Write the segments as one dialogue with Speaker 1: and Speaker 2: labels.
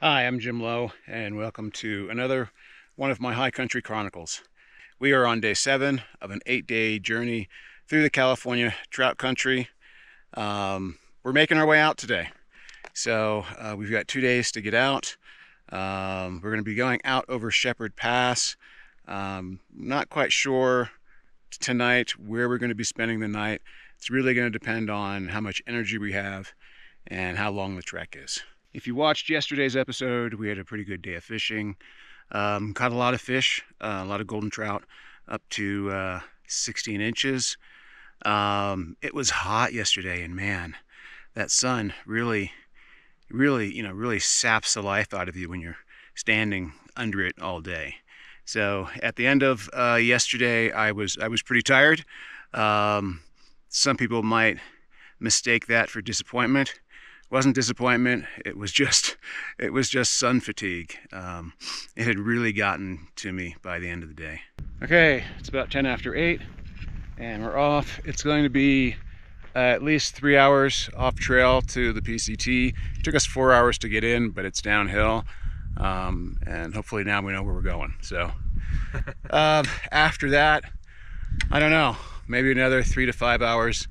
Speaker 1: Hi, I'm Jim Lowe, and welcome to another one of my High Country Chronicles. We are on day 7 of an 8-day journey through the California trout country. We're making our way out today. So we've got 2 days to get out. We're going to be going out over Shepard Pass. Not quite sure tonight where we're going to be spending the night. It's really going to depend on how much energy we have and how long the trek is. If you watched yesterday's episode, we had a pretty good day of fishing. Caught a lot of fish, a lot of golden trout, up to 16 inches. It was hot yesterday, and man, that sun really saps the life out of you when you're standing under it all day. So at the end of yesterday, I was pretty tired. Some people might mistake that for disappointment. It wasn't disappointment, it was just sun fatigue. It had really gotten to me by the end of the day. Okay, it's about 10 after 8 and we're off. It's going to be at least 3 hours off trail to the PCT. It took us 4 hours to get in, but it's downhill, and hopefully now we know where we're going. So after that, I don't know, maybe another 3 to 5 hours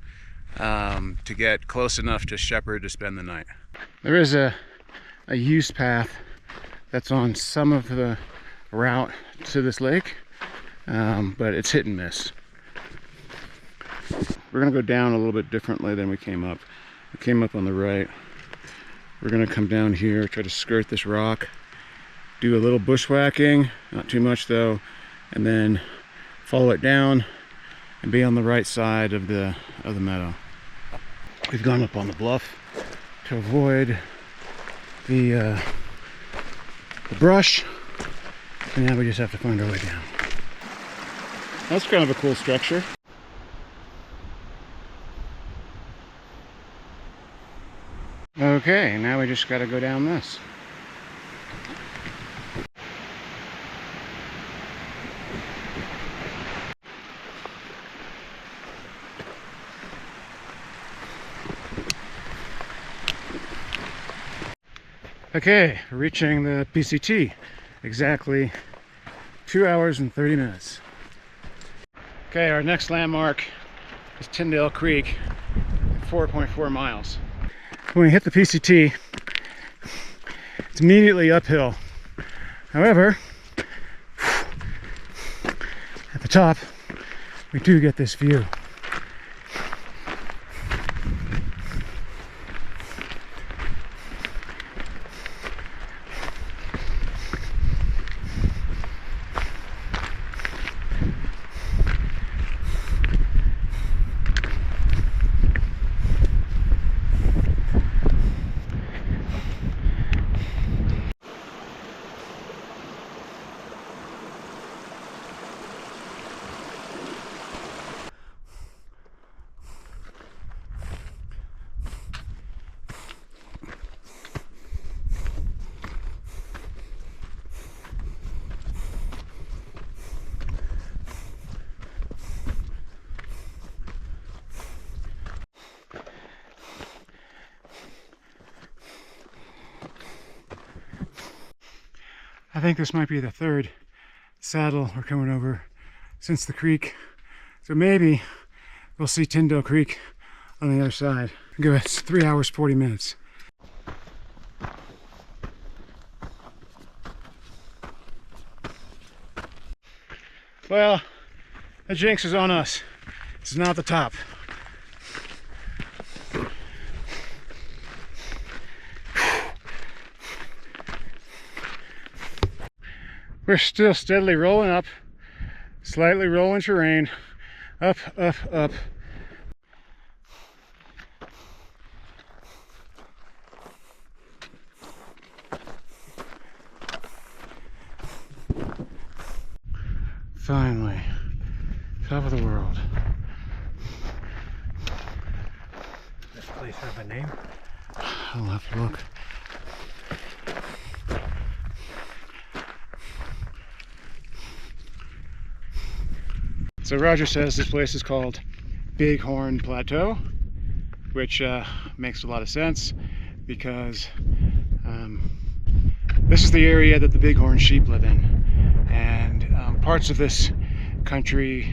Speaker 1: to get close enough to Shepard to spend the night. There is a use path that's on some of the route to this lake, but it's hit and miss. We're gonna go down a little bit differently than we came up. We came up on the right. We're gonna come down here, try to skirt this rock, do a little bushwhacking, not too much though, and then follow it down and be on the right side of the meadow. We've gone up on the bluff to avoid the brush, and now we just have to find our way down. That's kind of a cool structure. Okay, now we just got to go down this. Okay, reaching the PCT, exactly 2 hours and 30 minutes. Okay, our next landmark is Tyndale Creek, 4.4 miles. When we hit the PCT, it's immediately uphill. However, at the top, we do get this view. I think this might be the third saddle we're coming over since the creek. So maybe we'll see Tyndale Creek on the other side. Give us 3 hours, 40 minutes. Well, the jinx is on us. It's not the top. We're still steadily rolling up, slightly rolling terrain, up, up, up. Finally, top of the world. Does this place have a name? I'll have to look. So Roger says this place is called Bighorn Plateau, which makes a lot of sense because This is the area that the bighorn sheep live in, and parts of this country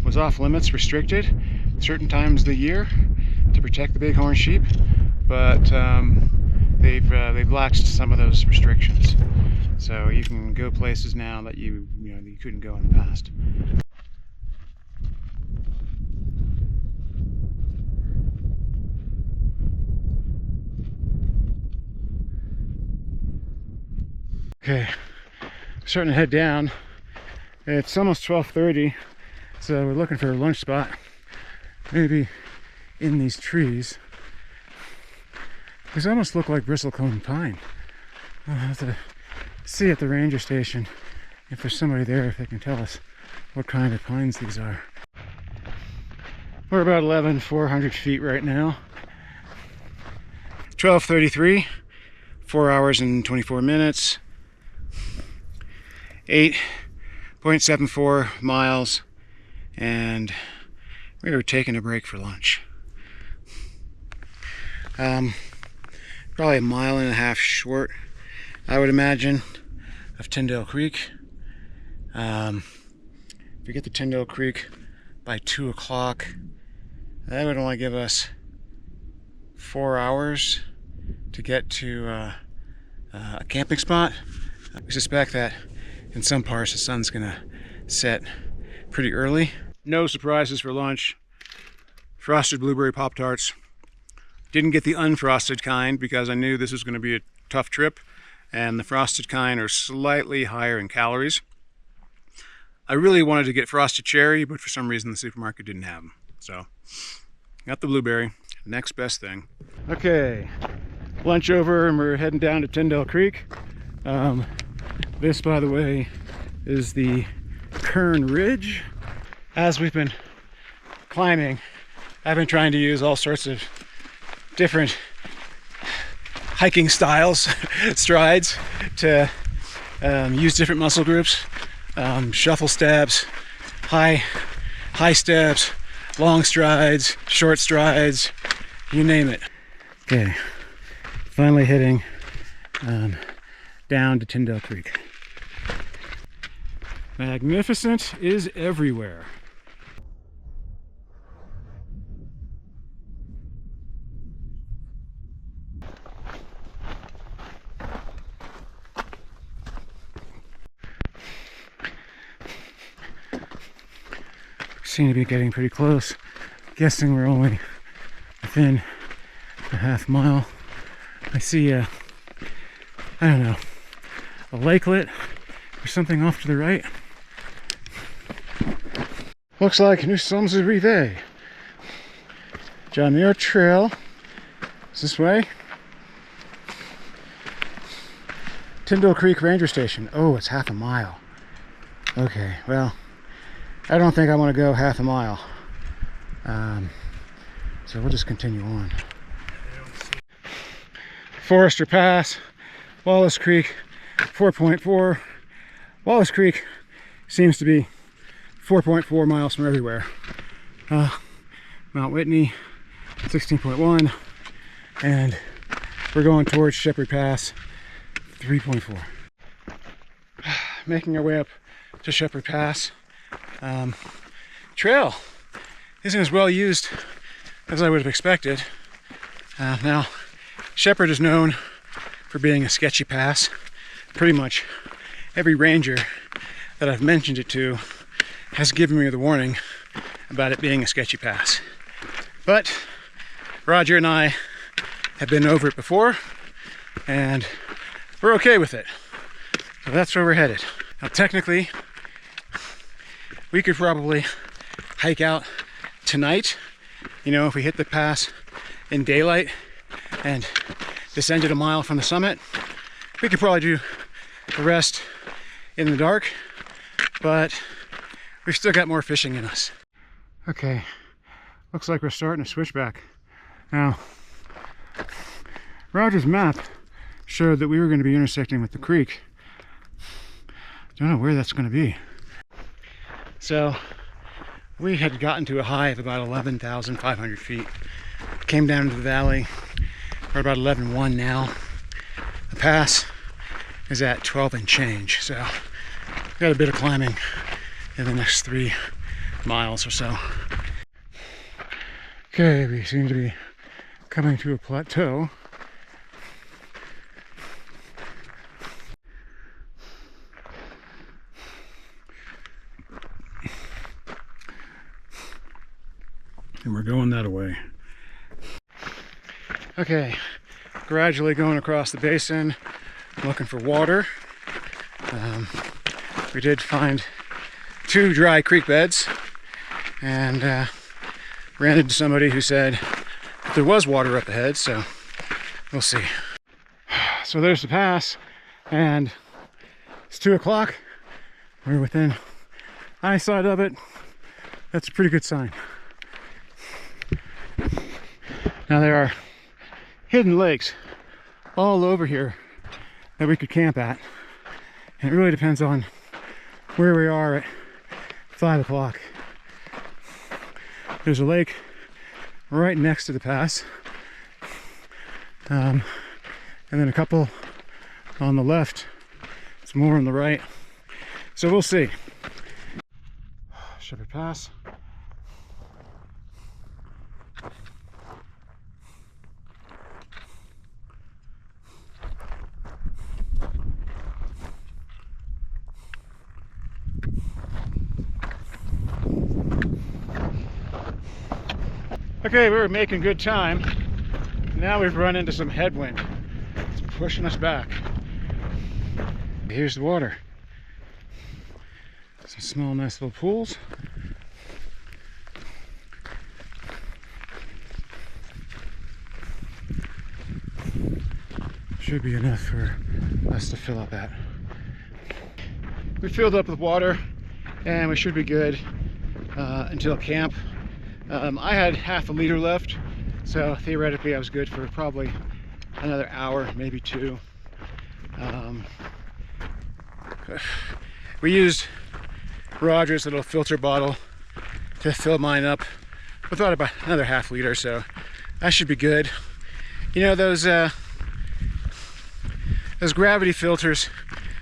Speaker 1: was off limits, restricted certain times of the year to protect the bighorn sheep, but they've laxed some of those restrictions. So you can go places now that you couldn't go in the past. Okay, starting to head down. It's almost 12:30, so we're looking for a lunch spot, maybe in these trees. These almost look like bristlecone pine. I'll have to see at the ranger station if there's somebody there, if they can tell us what kind of pines these are. We're about 11,400 feet right now. 12:33, 4 hours and 24 minutes. 8.74 miles, and we were taking a break for lunch. Probably a mile and a half short, I would imagine, of Tyndale Creek. If we get to Tyndale Creek by 2 o'clock, that would only give us 4 hours to get to a camping spot. We suspect that in some parts the sun's gonna set pretty early. No surprises for lunch. Frosted blueberry Pop-Tarts. Didn't get the unfrosted kind because I knew this was going to be a tough trip, and the frosted kind are slightly higher in calories. I really wanted to get frosted cherry, but for some reason the supermarket didn't have them. So got the blueberry, next best thing. Okay, lunch over and we're heading down to Tyndale Creek. This, by the way, is the Kern Ridge. As we've been climbing, I've been trying to use all sorts of different hiking styles, strides, to use different muscle groups. Shuffle steps, high steps, long strides, short strides, you name it. Okay, finally heading down to Tyndale Creek. Magnificent is everywhere. Seem to be getting pretty close. Guessing we're only within a half mile. I see I don't know, a lakelet or something off to the right. Looks like Nous sommes arrivés. John Muir Trail is this way. Tyndale Creek Ranger Station. Oh, it's half a mile. Okay, well, I don't think I want to go half a mile. So we'll just continue on. Forester Pass, Wallace Creek, 4.4. Wallace Creek seems to be 4.4 miles from everywhere. Mount Whitney, 16.1. And we're going towards Shepard Pass, 3.4. Making our way up to Shepard Pass. Trail isn't as well used as I would have expected. Now, Shepard is known for being a sketchy pass. Pretty much every ranger that I've mentioned it to has given me the warning about it being a sketchy pass. But Roger and I have been over it before, and we're okay with it. So that's where we're headed. Now, technically, we could probably hike out tonight, you know, if we hit the pass in daylight and descended a mile from the summit. We could probably do the rest in the dark, but we've still got more fishing in us. Okay, looks like we're starting to switch back. Now, Roger's map showed that we were going to be intersecting with the creek. Don't know where that's going to be. So we had gotten to a high of about 11,500 feet. Came down into the valley. We're about 11,100 now. The pass
Speaker 2: is at 12 and change. So got a bit of climbing in the next 3 miles or so. Okay, we seem to be coming to a plateau. And we're going that way. Okay, gradually going across the basin, looking for water. We did find 2 dry creek beds, and ran into somebody who said that there was water up ahead, so we'll see. So there's the pass, and it's 2 o'clock. We're within eyesight of it. That's a pretty good sign. Now there are hidden lakes all over here that we could camp at, and it really depends on where we are at 5 o'clock. There's a lake right next to the pass, and then a couple on the left, some more on the right, so we'll see. Shepard Pass. Okay, we were making good time. Now we've run into some headwind. It's pushing us back. Here's the water. Some small, nice little pools. Should be enough for us to fill up at. We filled up with water, and we should be good until camp. I had half a liter left, so theoretically I was good for probably another hour, maybe 2. We used Roger's little filter bottle to fill mine up with about another half liter, so that should be good. You know, those gravity filters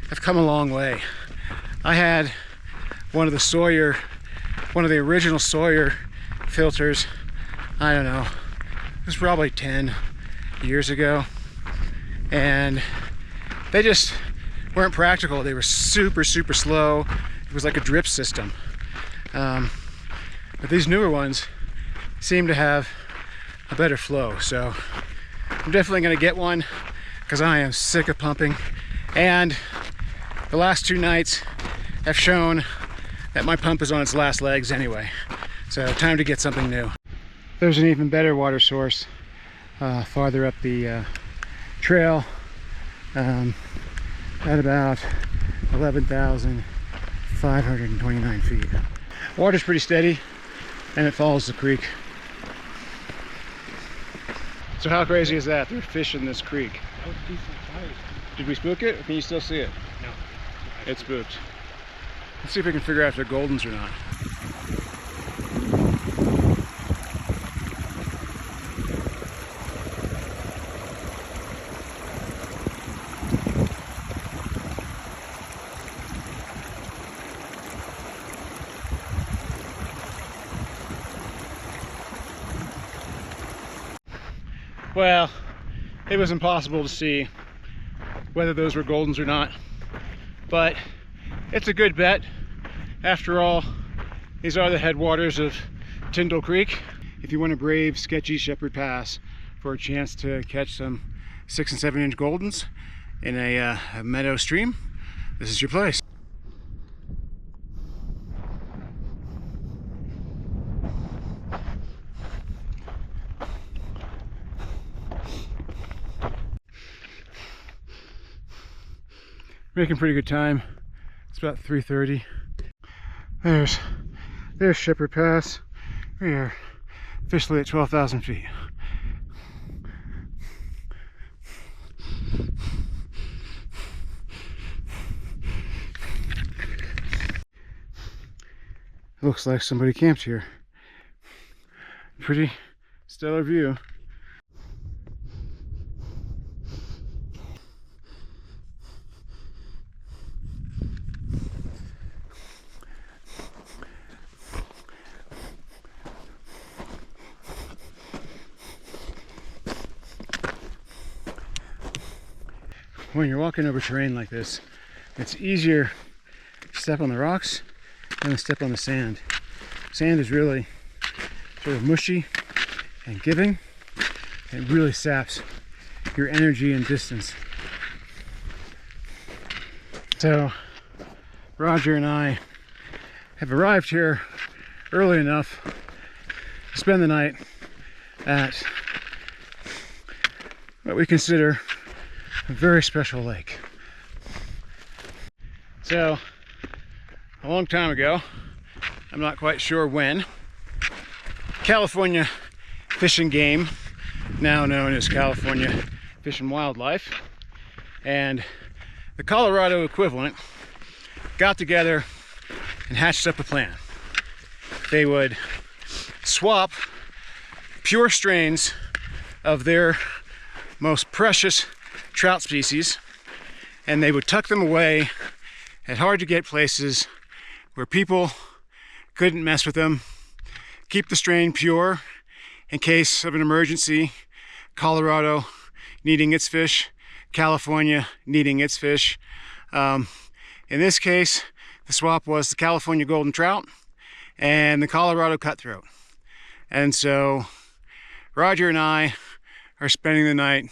Speaker 2: have come a long way. I had one of the original Sawyer filters, I don't know, it was probably 10 years ago, and they just weren't practical. They were super slow. It was like a drip system, but these newer ones seem to have a better flow, so I'm definitely going to get one because I am sick of pumping, and the last 2 nights have shown that my pump is on its last legs anyway. So time to get something new. There's an even better water source farther up the trail at about 11,529 feet. Water's pretty steady, and it follows the creek. So how crazy is that? They're fishing this creek.
Speaker 3: That was decent size.
Speaker 2: Did we spook it, or can you still see it?
Speaker 3: No.
Speaker 2: It's spooked. Let's see if we can figure out if they're Goldens or not. Well, it was impossible to see whether those were Goldens or not, but it's a good bet. After all, these are the headwaters of Tyndall Creek. If you want to brave sketchy Shepard Pass for a chance to catch some 6 and 7 inch Goldens in a meadow stream, this is your place. Making pretty good time. It's about 3:30. There's Shepard Pass. We are officially at 12,000 feet. It looks like somebody camped here. Pretty stellar view. when you're walking over terrain like this, it's easier to step on the rocks than to step on the sand. Sand is really sort of mushy and giving. It really saps your energy and distance. So Roger and I have arrived here early enough to spend the night at what we consider a very special lake. So a long time ago, I'm not quite sure when, California Fish and Game, now known as California Fish and Wildlife, and the Colorado equivalent got together and hatched up a plan. They would swap pure strains of their most precious trout species, and they would tuck them away at hard to get places where people couldn't mess with them, keep the strain pure in case of an emergency. Colorado needing its fish, California needing its fish. In this case, the swap was the California Golden Trout and the Colorado Cutthroat. And so Roger and I are spending the night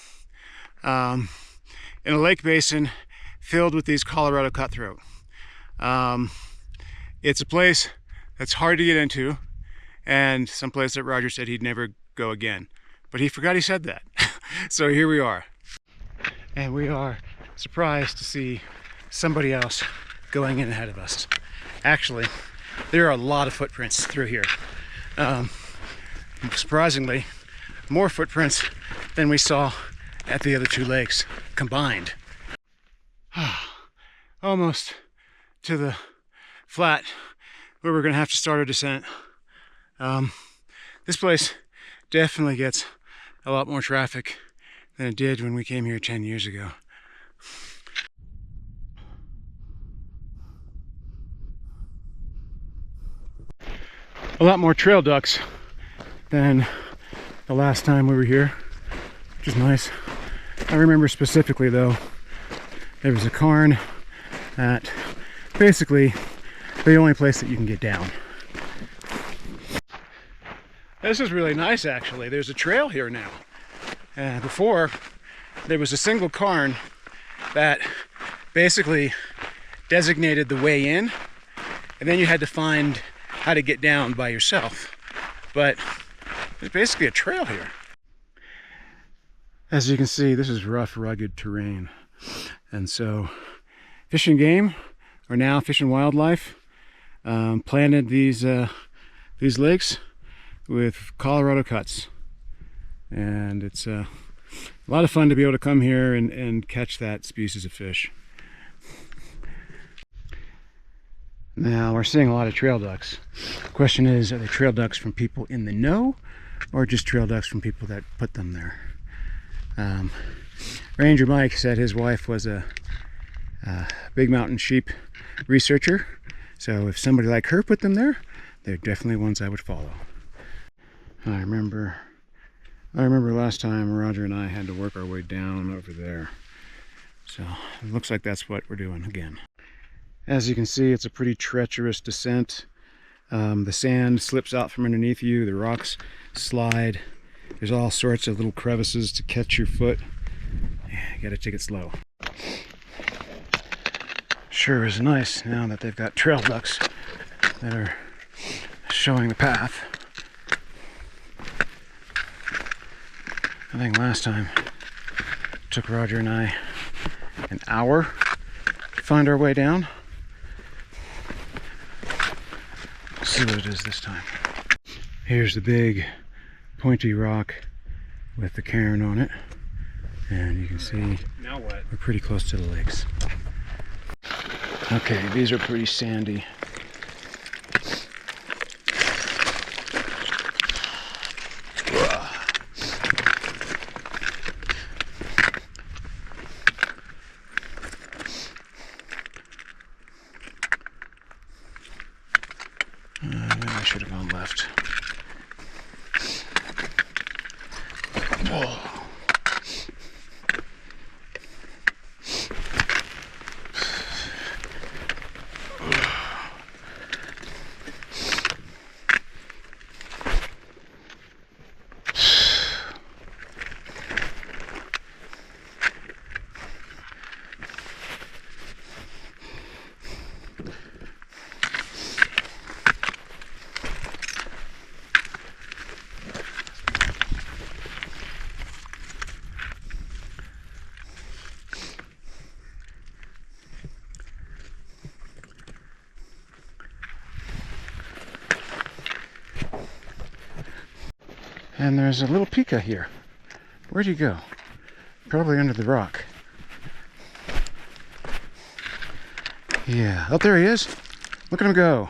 Speaker 2: in a lake basin filled with these Colorado Cutthroat. It's a place that's hard to get into, and some place that Roger said he'd never go again. But he forgot he said that. So here we are. And we are surprised to see somebody else going in ahead of us. Actually, there are a lot of footprints through here. Surprisingly, more footprints than we saw at the other two lakes combined. Almost to the flat where we're gonna have to start our descent. This place definitely gets a lot more traffic than it did when we came here 10 years ago. A lot more trail ducks than the last time we were here, which is nice. I remember specifically though, there was a cairn at basically the only place that you can get down. This is really nice actually. There's a trail here now. Before, there was a single cairn that basically designated the way in, and then you had to find how to get down by yourself. But there's basically a trail here. As you can see, this is rough, rugged terrain. And so Fish and Game, or now Fish and Wildlife, planted these lakes with Colorado cuts. And it's a lot of fun to be able to come here and catch that species of fish. Now we're seeing a lot of trail ducks. The question is, are they trail ducks from people in the know, or just trail ducks from people that put them there? Ranger Mike said his wife was a big mountain sheep researcher, so if somebody like her put them there, they're definitely ones I would follow. I remember last time Roger and I had to work our way down over there, so it looks like that's what we're doing again. As you can see, it's a pretty treacherous descent. The sand slips out from underneath you, the rocks slide. There's all sorts of little crevices to catch your foot. You gotta take it slow. Sure is nice now that they've got trail ducks that are showing the path. I think last time it took Roger and I an hour to find our way down. Let's see what it is this time. Here's the big pointy rock with the cairn on it, and you can see
Speaker 1: Now what?
Speaker 2: we're pretty close to the lakes. Okay, these are pretty sandy. Maybe I should have gone left. Whoa. And there's a little pika here. Where'd he go? Probably under the rock. Yeah, oh, there he is. Look at him go.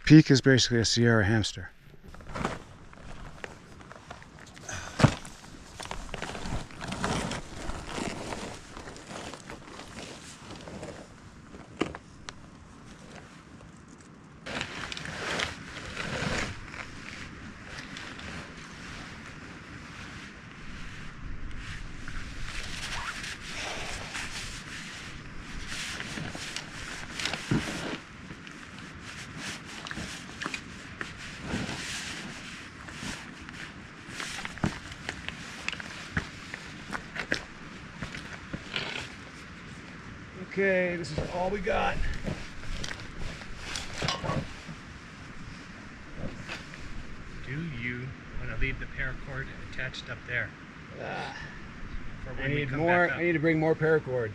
Speaker 2: Pika is basically a Sierra hamster. Okay, this is all we got.
Speaker 3: Do you want to leave the paracord attached up there? For when
Speaker 2: I
Speaker 3: we
Speaker 2: need
Speaker 3: come
Speaker 2: more.
Speaker 3: back up?
Speaker 2: I need to bring more paracord.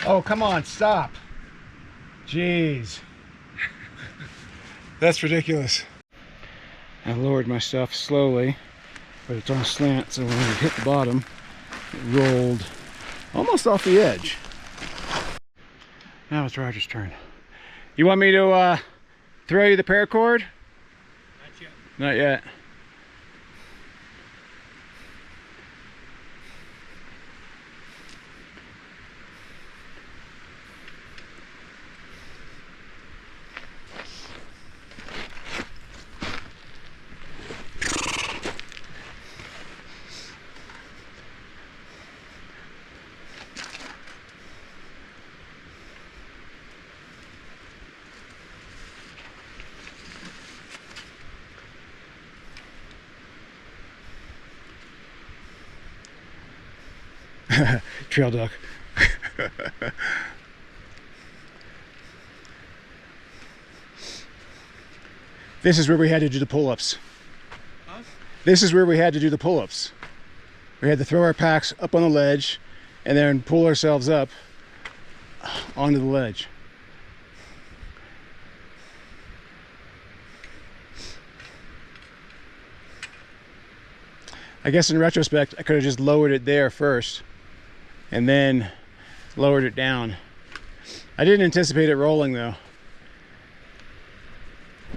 Speaker 2: Oh, come on, stop. Jeez. That's ridiculous. I lowered my stuff slowly, but it's on a slant, so when it hit the bottom, it rolled almost off the edge. Now it's Roger's turn. You want me to throw you the paracord?
Speaker 3: Not yet.
Speaker 2: Not yet. Trail duck. This is where we had to do the pull-ups.
Speaker 3: Huh?
Speaker 2: This is where we had to do the pull-ups. We had to throw our packs up on the ledge and then pull ourselves up onto the ledge. I guess in retrospect, I could have just lowered it there first and then lowered it down. I didn't anticipate it rolling though.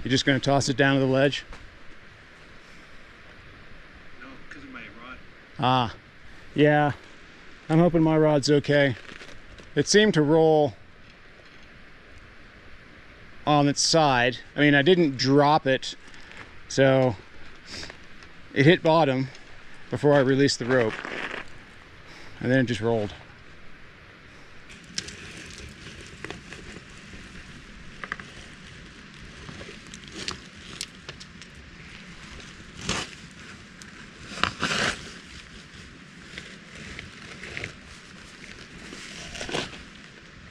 Speaker 2: You're just going to toss it down to the ledge?
Speaker 3: No, because of my rod.
Speaker 2: Ah, yeah. I'm hoping my rod's okay. It seemed to roll on its side. I mean, I didn't drop it, so it hit bottom before I released the rope, and then it just rolled.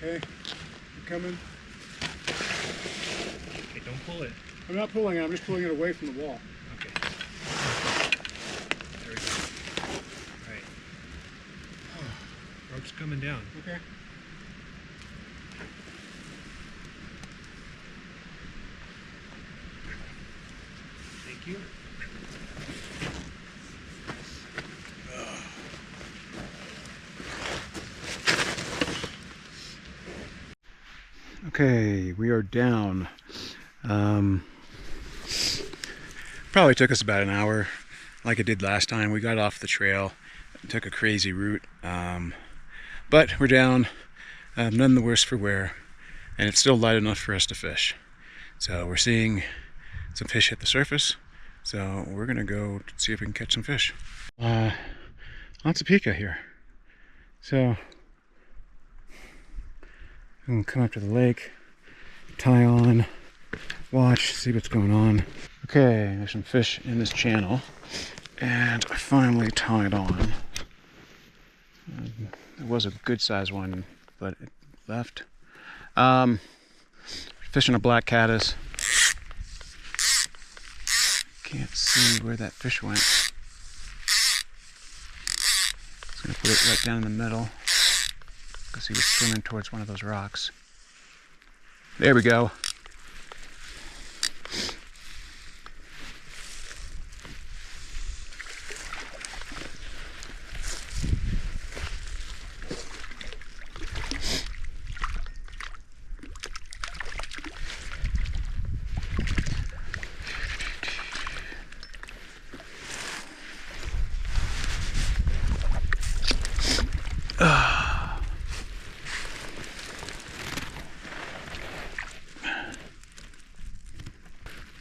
Speaker 2: Okay, you coming?
Speaker 3: Okay, don't pull it.
Speaker 2: I'm not pulling it, I'm just pulling it away from the wall.
Speaker 3: Okay. There we go. All right. Rope's coming down.
Speaker 2: Okay.
Speaker 3: Thank you.
Speaker 2: Okay, we are down. Probably took us about an hour, like it did last time. We got off the trail, took a crazy route, but we're down, none the worse for wear, and it's still light enough for us to fish. So we're seeing some fish hit the surface, so we're gonna go see if we can catch some fish. Lots of pika here. So we can come up to the lake, tie on, watch, see what's going on. Okay, there's some fish in this channel, and I finally tied on. It was a good sized one, but it left. Fishing a black caddis. Can't see where that fish went. Just gonna put it right down in the middle because he was swimming towards one of those rocks. There we go.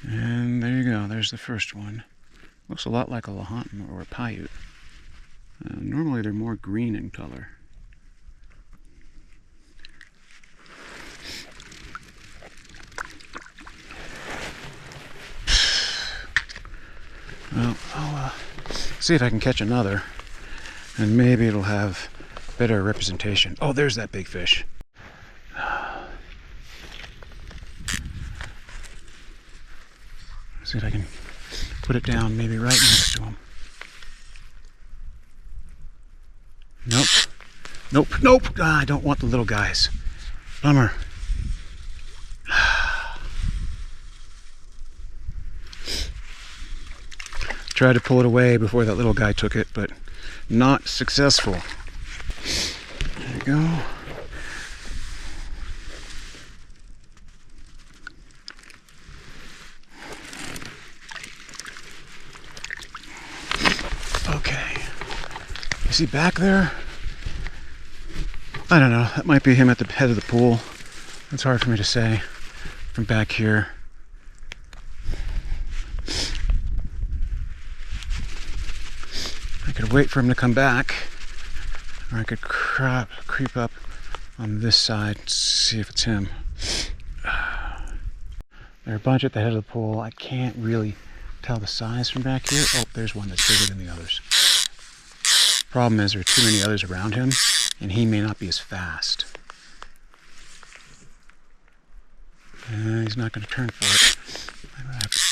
Speaker 2: And there you go, there's the first one. Looks a lot like a lahontan or a paiute. Normally they're more green in color. Well, I'll see if I can catch another, and maybe it'll have better representation. Oh, there's that big fish. See if I can put it down maybe right next to him. Nope. Nope. Nope. Ah, I don't want the little guys. Bummer. Tried to pull it away before that little guy took it, but not successful. There you go. Okay. Is he back there? I don't know. That might be him at the head of the pool. It's hard for me to say from back here. I could wait for him to come back, or I could creep up on this side and see if it's him. There are a bunch at the head of the pool. I can't really tell the size from back here. Oh, there's one that's bigger than the others. Problem is there are too many others around him, and he may not be as fast. He's not going to turn for it. I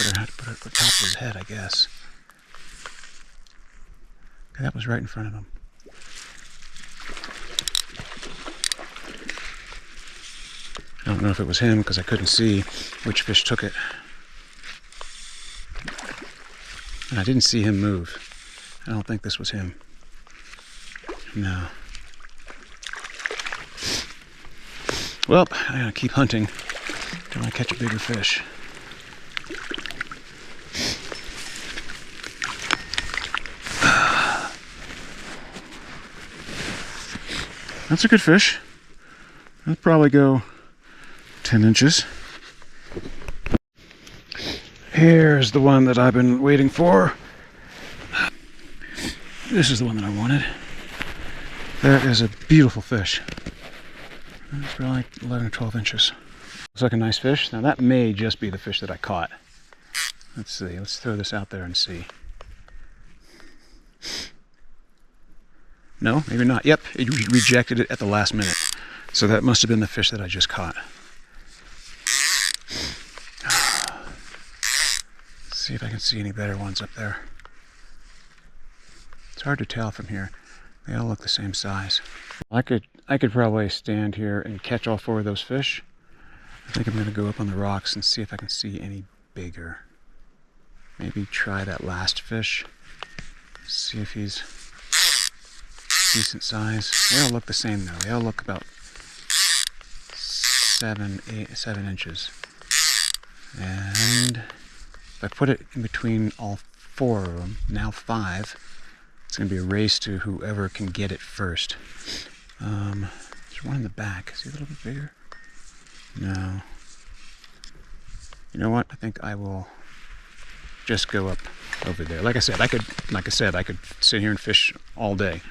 Speaker 2: better have to put it at the top of his head, I guess. Okay, that was right in front of him. I don't know if it was him because I couldn't see which fish took it. And I didn't see him move. I don't think this was him. No. Well, I gotta keep hunting till I catch a bigger fish. That's a good fish. That'll probably go 10 inches. Here's the one that I've been waiting for. This is the one that I wanted. That is a beautiful fish. It's probably like 11 or 12 inches. Looks like a nice fish. Now that may just be the fish that I caught. Let's see. Let's throw this out there and see. No, maybe not. Yep, it rejected it at the last minute. So that must have been the fish that I just caught. Let's see if I can see any better ones up there. It's hard to tell from here. They all look the same size. I could probably stand here and catch all 4 of those fish. I think I'm going to go up on the rocks and see if I can see any bigger. Maybe try that last fish. See if he's decent size. They all look the same though. They all look about 7 inches. And if I put it in between all 4 of them, now 5, it's going to be a race to whoever can get it first. There's one in the back. Is he a little bit bigger? No. You know what? I think I will just go up over there. Like I said, I could sit here and fish all day.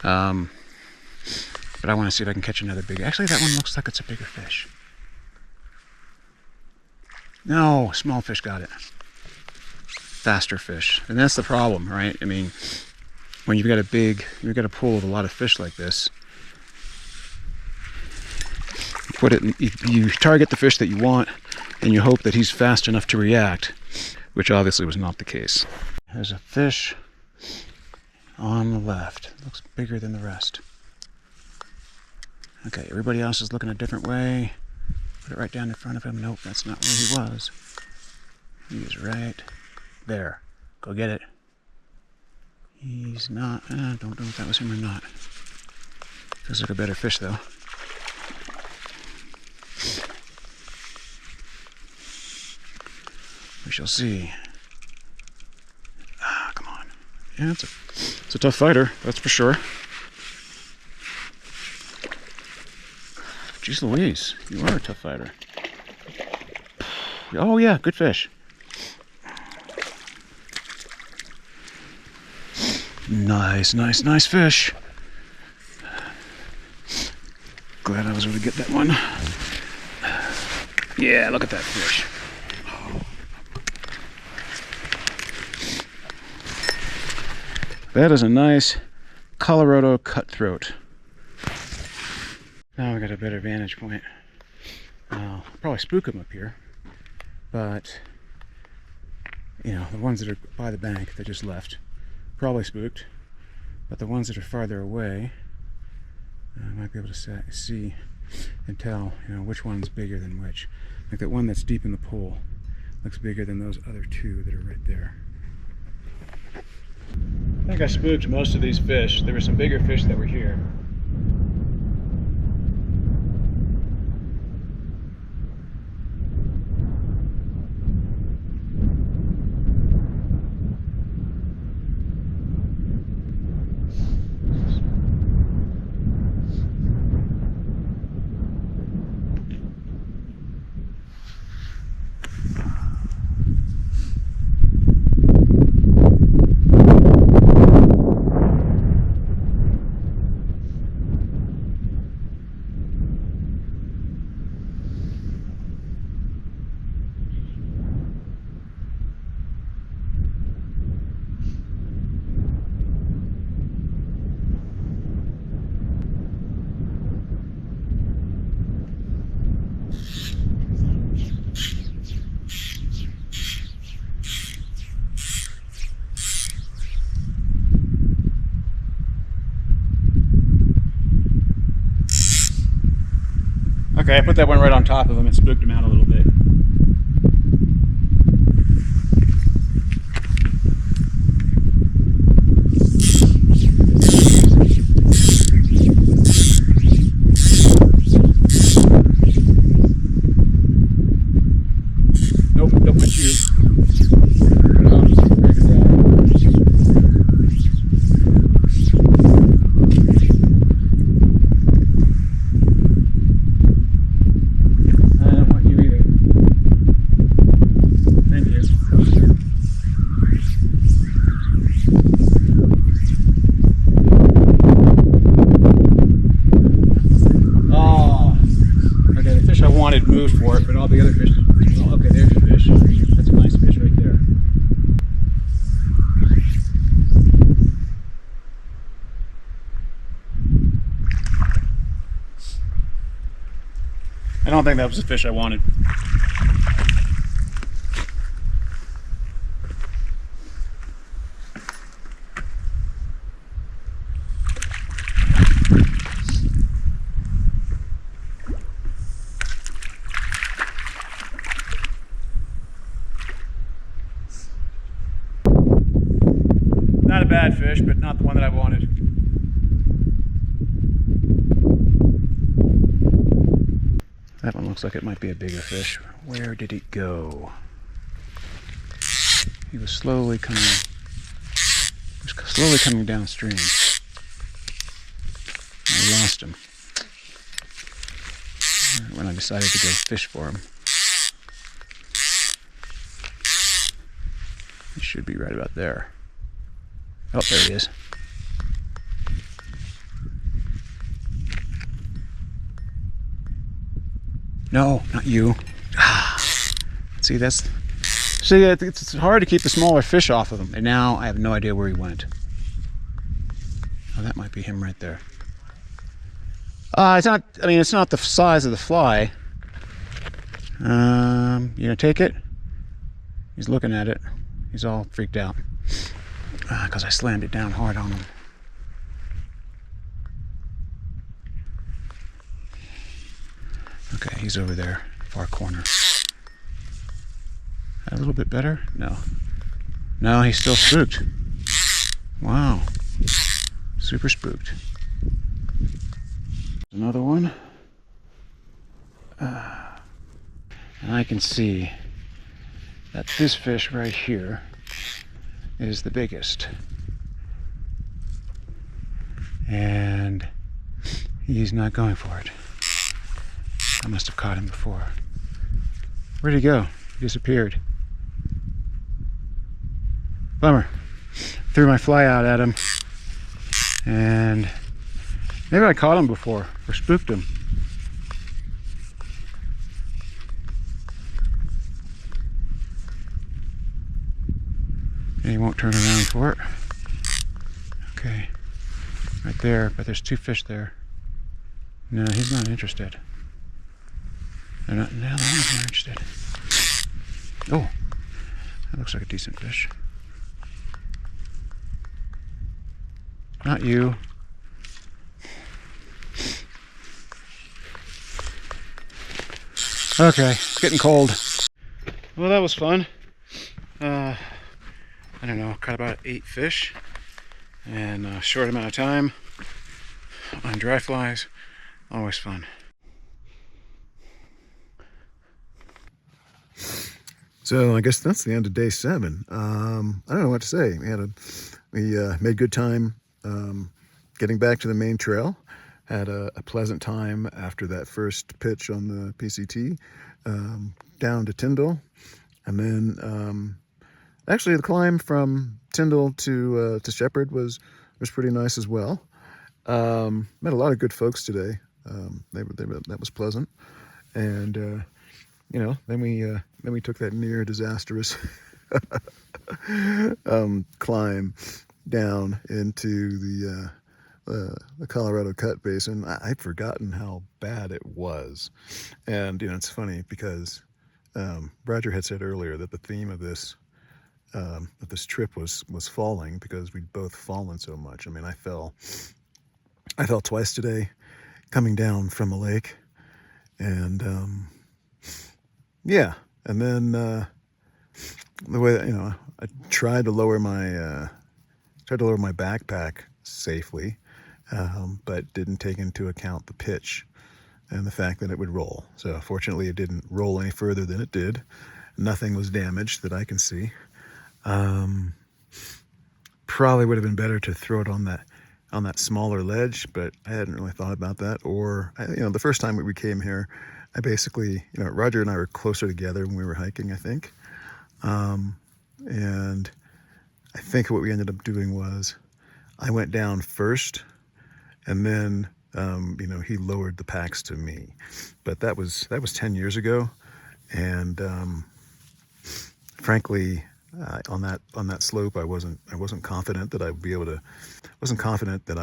Speaker 2: But I want to see if I can catch another bigger. Actually, that one looks like it's a bigger fish. No, small fish got it. Faster fish. And that's the problem, right? I mean, when you've got a pool with a lot of fish like this, put it, you target the fish that you want, and you hope that he's fast enough to react, which obviously was not the case. There's a fish on the left. Looks bigger than the rest. Okay, everybody else is looking a different way. Put it right down in front of him. Nope, that's not where he was. He is right there. Go get it. He's not. Don't know if that was him or not. Feels like a better fish though. We shall see. Ah, come on. Yeah, it's a tough fighter, that's for sure. Jeez Louise, you are a tough fighter. Oh yeah, good fish. Nice, nice, nice fish. Glad I was able to get that one. Yeah, look at that fish. That is a nice Colorado Cutthroat. Now we got a better vantage point. I'll probably spook them up here, but you know, the ones that are by the bank that just left, probably spooked, but the ones that are farther away, I might be able to see and tell, you know, which one's bigger than which. Like that one that's deep in the pool looks bigger than those other two that are right there. I think I spooked most of these fish. There were some bigger fish that were here. Okay, I put that one right on top of him and spooked him out a little bit. Nope, don't want you. Moved for it, but all the other fish. Oh, okay, there's a fish. That's a nice fish right there. I don't think that was the fish I wanted. Not a bad fish, but not the one that I wanted. That one looks like it might be a bigger fish. Where did it go? He was slowly coming downstream. I lost him when I decided to go fish for him. He should be right about there. Oh, there he is. No, not you. See, it's hard to keep the smaller fish off of him. And now I have no idea where he went. Oh, that might be him right there. It's not, I mean, it's not the size of the fly. You gonna take it? He's looking at it. He's all freaked out. Because I slammed it down hard on him. Okay, he's over there, far corner. A little bit better? No. No, he's still spooked. Wow. Super spooked. Another one. And I can see that this fish right here is the biggest. And he's not going for it. I must have caught him before. Where'd he go? He disappeared. Bummer. Threw my fly out at him. And maybe I caught him before or spooked him. And he won't turn around for it. Okay. Right there, but there's two fish there. No, he's not interested. They're not, no, they're not interested. Oh, that looks like a decent fish. Not you. Okay, it's getting cold. Well, that was fun. I don't know, caught about 8 fish in a short amount of time on dry flies. Always fun.
Speaker 4: So I guess that's the end of day 7. I don't know what to say. We made good time getting back to the main trail. Had a pleasant time after that first pitch on the PCT down to Tyndall, and then actually the climb from Tyndall to Shepard was pretty nice as well. Met a lot of good folks today. That was pleasant, and you know, then we took that near disastrous climb down into the Colorado Cut Basin. I'd forgotten how bad it was, and you know, it's funny because Roger had said earlier that the theme of this trip was falling, because we'd both fallen so much. I mean, I fell twice today coming down from a lake, and yeah, and then the way that, you know, I tried to lower my backpack safely, but didn't take into account the pitch and the fact that it would roll. So fortunately it didn't roll any further than it did. Nothing was damaged that I can see. Probably would have been better to throw it on that smaller ledge, but I hadn't really thought about that. Or, you know, the first time we came here, I basically, you know, Roger and I were closer together when we were hiking, I think. And I think what we ended up doing was I went down first, and then, you know, he lowered the packs to me. But that was 10 years ago. And, frankly, on that slope, I wasn't confident that I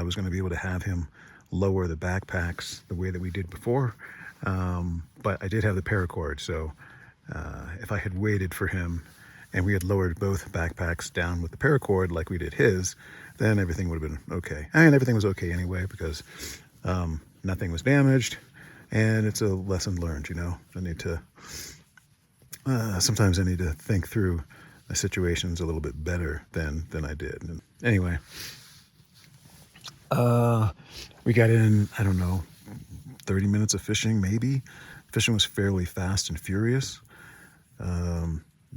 Speaker 4: was going to be able to have him lower the backpacks the way that we did before. But I did have the paracord, so if I had waited for him and we had lowered both backpacks down with the paracord like we did his, then everything would have been okay. I mean, everything was okay anyway, because nothing was damaged, and it's a lesson learned, you know. Sometimes I need to think through the situations a little bit better than I did. And anyway, we got in, I don't know, 30 minutes of fishing, maybe. Fishing was fairly fast and furious.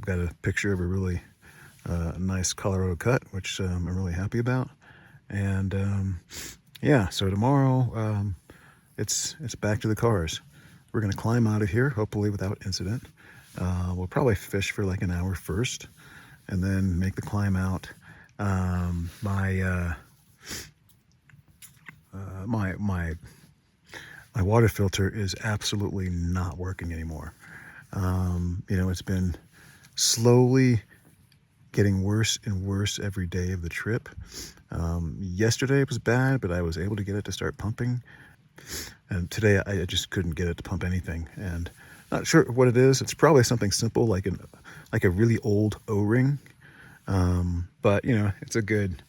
Speaker 4: Got a picture of a really nice Colorado cut, which I'm really happy about. And yeah, so tomorrow it's back to the cars. We're gonna climb out of here, hopefully without incident. We'll probably fish for like an hour first, and then make the climb out. My water filter is absolutely not working anymore. You know, it's been slowly getting worse and worse every day of the trip. Yesterday it was bad, but I was able to get it to start pumping. And today I just couldn't get it to pump anything, and not sure what it is. It's probably something simple like a really old O-ring. But you know, it's a good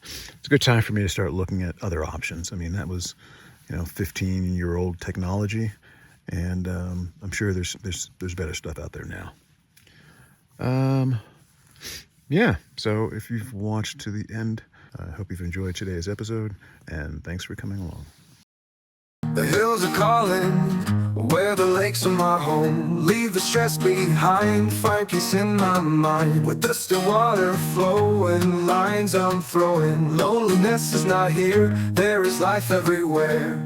Speaker 4: time for me to start looking at other options. I mean, that was, you know, 15-year-old technology, and I'm sure there's better stuff out there now. Yeah, so if you've watched to the end, I hope you've enjoyed today's episode, and thanks for coming along.
Speaker 5: The hills are calling, where the lakes are my home. Leave the stress behind, find peace in my mind. With the still water flowing, lines I'm throwing. Loneliness is not here, there is life everywhere.